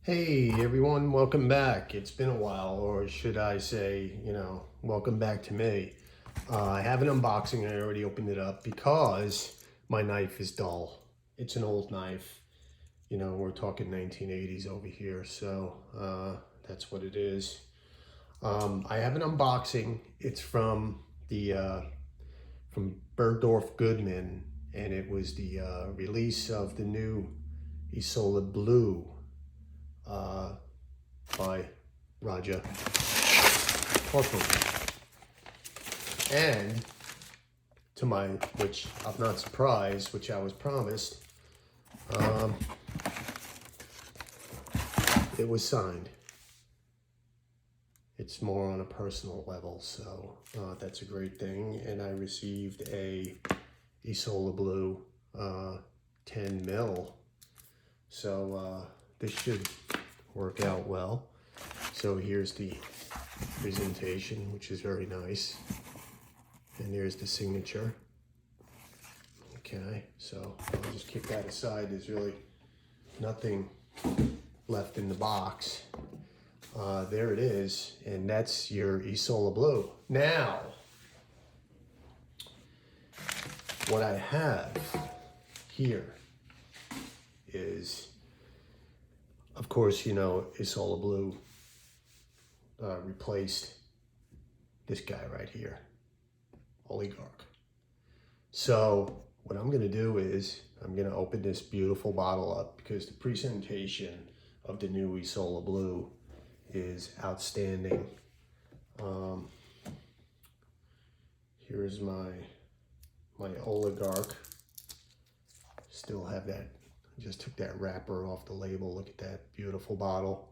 Hey everyone, welcome back. It's been a while, or should I say, welcome back to me. I have an unboxing. I already opened it up because my knife is dull. It's an old knife. We're talking 1980s over here, so that's what it is. I have an unboxing. It's from from Bergdorf Goodman, and it was the release of the new Isola Blu by Roja. And which I'm not surprised, which I was promised, it was signed. It's more on a personal level, so that's a great thing. And I received a Isola Blu 10 mil, so this should work out well. So here's the presentation, which is very nice, and here's the signature. Okay, so I'll just kick that aside. There's really nothing left in the box. There it is, and that's your Isola Blu. Now, what I have here is, of course, Isola Blu replaced this guy right here, Oligarch. So what I'm gonna do is I'm gonna open this beautiful bottle up because the presentation of the new Isola Blu is outstanding. Here's my Oligarch. Still have that. I just took that wrapper off the label. Look at that beautiful bottle.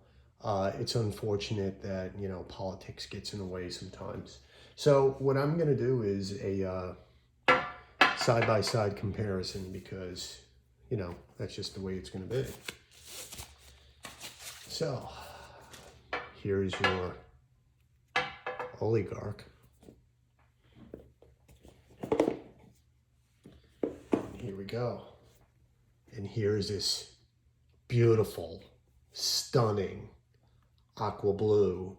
It's unfortunate that politics gets in the way sometimes. So what I'm gonna do is a side-by-side comparison because that's just the way it's gonna be. So here's your Oligarch. Here we go. And here's this beautiful, stunning aqua blue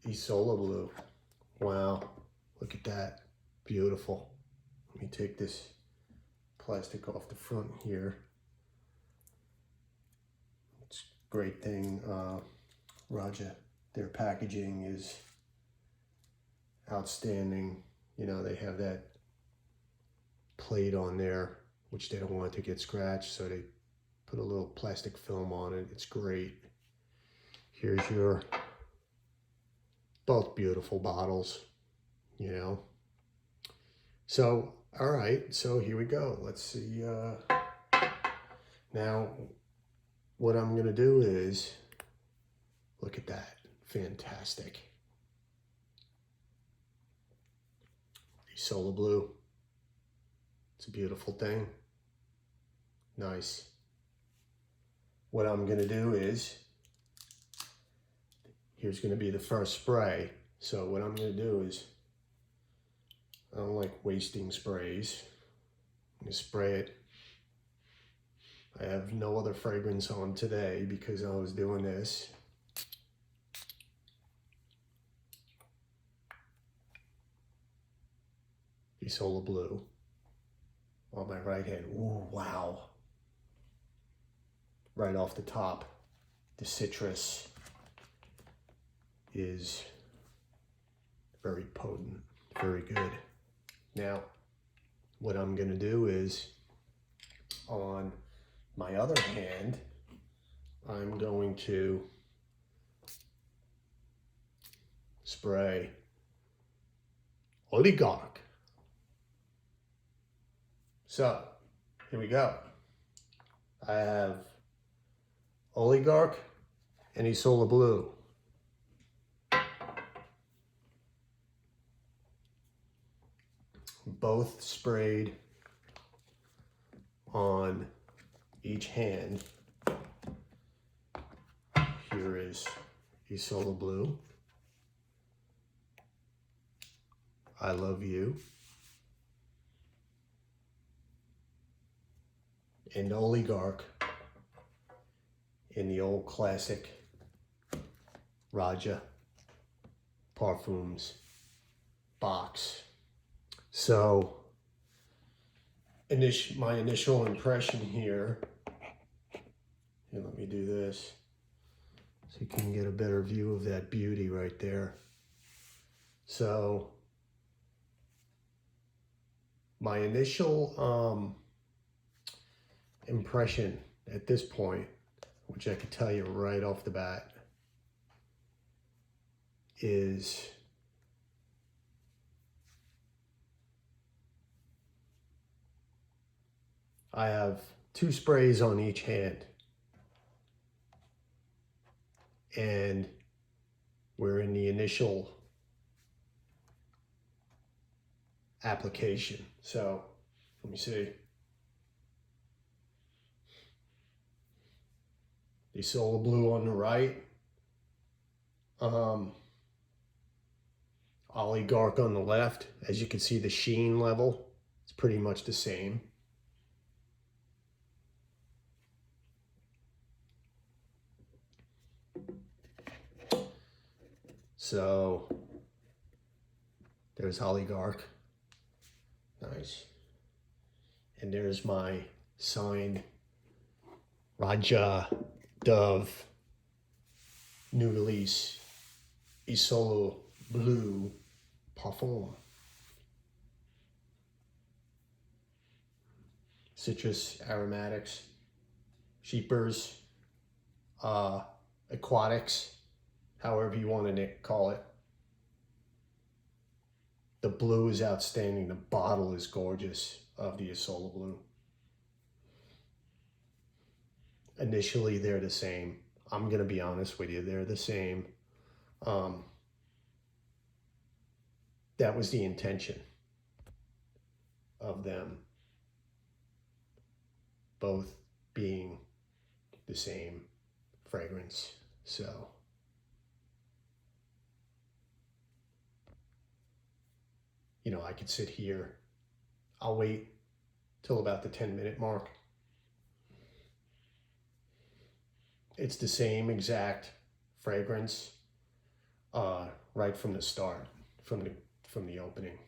Isola Blu. Wow, look at that. Beautiful. Let me take this plastic off the front here. It's a great thing. Roja, their packaging is outstanding. They have that plate on there, which they don't want it to get scratched, so they put a little plastic film on it. It's great. Here's your, both beautiful bottles, So, all right, so here we go. Let's see. Now, what I'm gonna do is, look at that, fantastic. Isola Blu. It's a beautiful thing. Nice. What I'm gonna do is, here's gonna be the first spray. So what I'm gonna do is, I don't like wasting sprays. I'm gonna spray it. I have no other fragrance on today because I was doing this. Isola Blu on my right hand. Ooh, wow. Right off the top, the citrus is very potent, very good. Now, what I'm gonna do is, on my other hand, I'm going to spray Oligarch. So, here we go. I have Oligarch and Isola Blu. Both sprayed on each hand. Here is Isola Blu. I love you. And Oligarch in the old classic Roja Parfums box. So my initial impression here, and let me do this so you can get a better view of that beauty right there. So my initial impression at this point, which I could tell you right off the bat, is I have 2 sprays on each hand, and we're in the initial application. So let me see. The Isola Blu on the right, Oligarch on the left. As you can see, the sheen level, it's pretty much the same. So there's Oligarch, nice. And there's my signed Roja Dove new release Isola Blu Parfum. Citrus aromatics, sheepers, aquatics, however you want to call it. The blue is outstanding. The bottle is gorgeous of the Isola Blu. Initially, they're the same. I'm going to be honest with you. They're the same. That was the intention of them both being the same fragrance. So you know, I could sit here. I'll wait till about the 10-minute mark. It's the same exact fragrance right from the start, from the opening.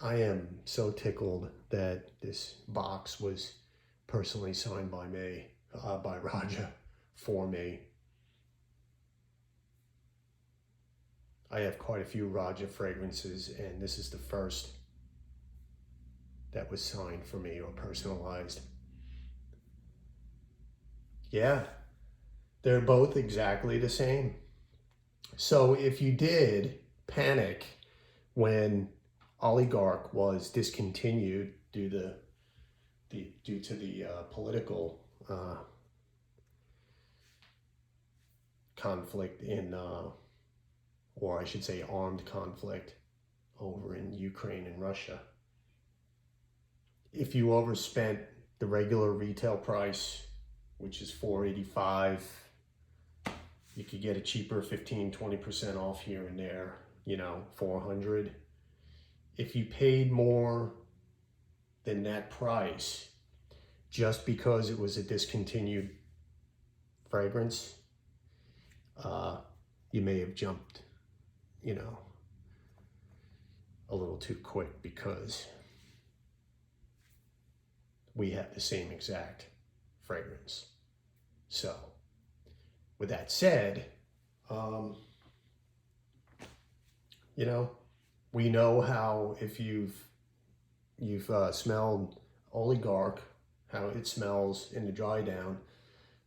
I am so tickled that this box was personally signed by me, by Roja, for me. I have quite a few Roja fragrances, and this is the first that was signed for me or personalized. Yeah, they're both exactly the same. So if you did panic when Oligarch was discontinued due to the political conflict in, or I should say armed conflict over in Ukraine and Russia, if you overspent the regular retail price, which is $4.85, you could get a cheaper 15-20% off here and there, you know, $400. If you paid more than that price just because it was a discontinued fragrance, you may have jumped, you know, a little too quick, because we have the same exact fragrance. So with that said, you know, we know how, if you've smelled Oligarch, how it smells in the dry down.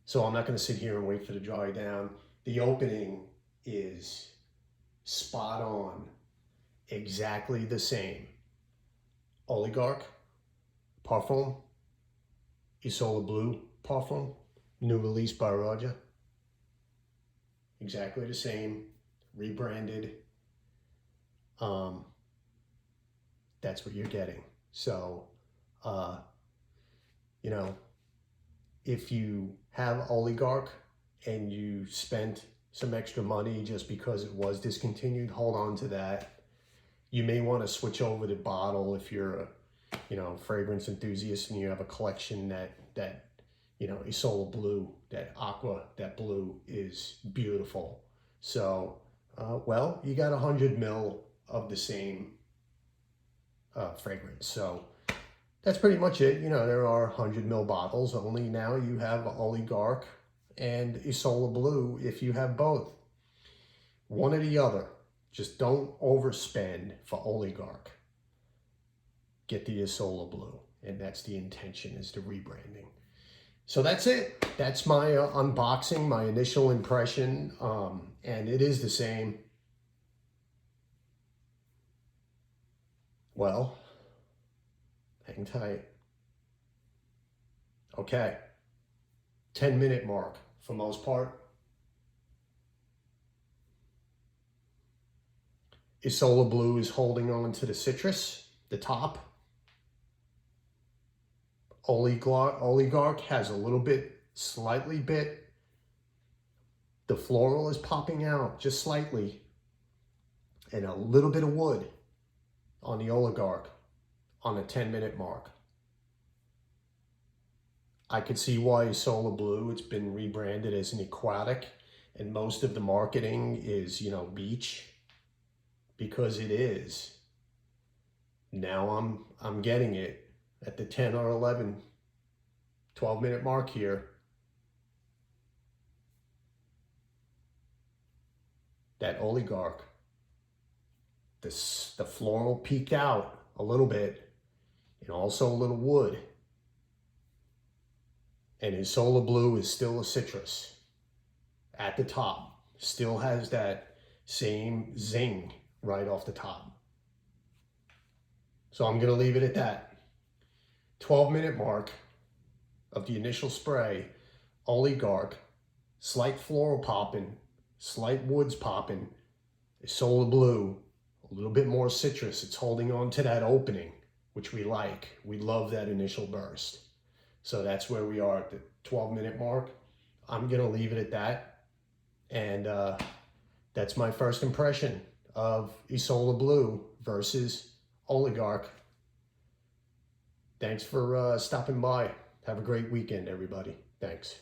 So I'm not going to sit here and wait for the dry down. The opening is spot on, exactly the same. Oligarch Parfum, Isola Blu Parfum, new release by Roja. Exactly the same, rebranded. That's what you're getting. So, you know, if you have Oligarch and you spent some extra money just because it was discontinued, hold on to that. You may want to switch over the bottle if you're a, you know, fragrance enthusiast and you have a collection that Isola Blu, that aqua, that blue is beautiful. So, well, you got 100 ml of the same fragrance. So that's pretty much it. There are 100 ml bottles. Only now you have Oligarch and Isola Blu if you have both. One or the other. Just don't overspend for Oligarch. Get the Isola Blu. And that's the intention, is the rebranding. So that's it. That's my unboxing, my initial impression. And it is the same. Well, hang tight. Okay. 10-minute mark for most part. Isola Blu is holding on to the citrus, the top. Oligarch has a little bit, slightly bit. The floral is popping out just slightly. And a little bit of wood on the Oligarch on the 10-minute mark. I could see why Isola Blu, it's been rebranded as an aquatic, and most of the marketing is, beach, because it is. Now I'm getting it at the 10 or 11, 12-minute mark here. That Oligarch, the floral peeked out a little bit, and also a little wood. And Isola Blu is still a citrus at the top. Still has that same zing right off the top. So I'm going to leave it at that. 12-minute mark of the initial spray, Oligarch, slight floral popping, slight woods popping, Isola Blu, a little bit more citrus. It's holding on to that opening, which we like. We love that initial burst. So that's where we are at the 12-minute mark. I'm going to leave it at that. And that's my first impression of Isola Blu versus Oligarch. Thanks for stopping by. Have a great weekend, everybody. Thanks.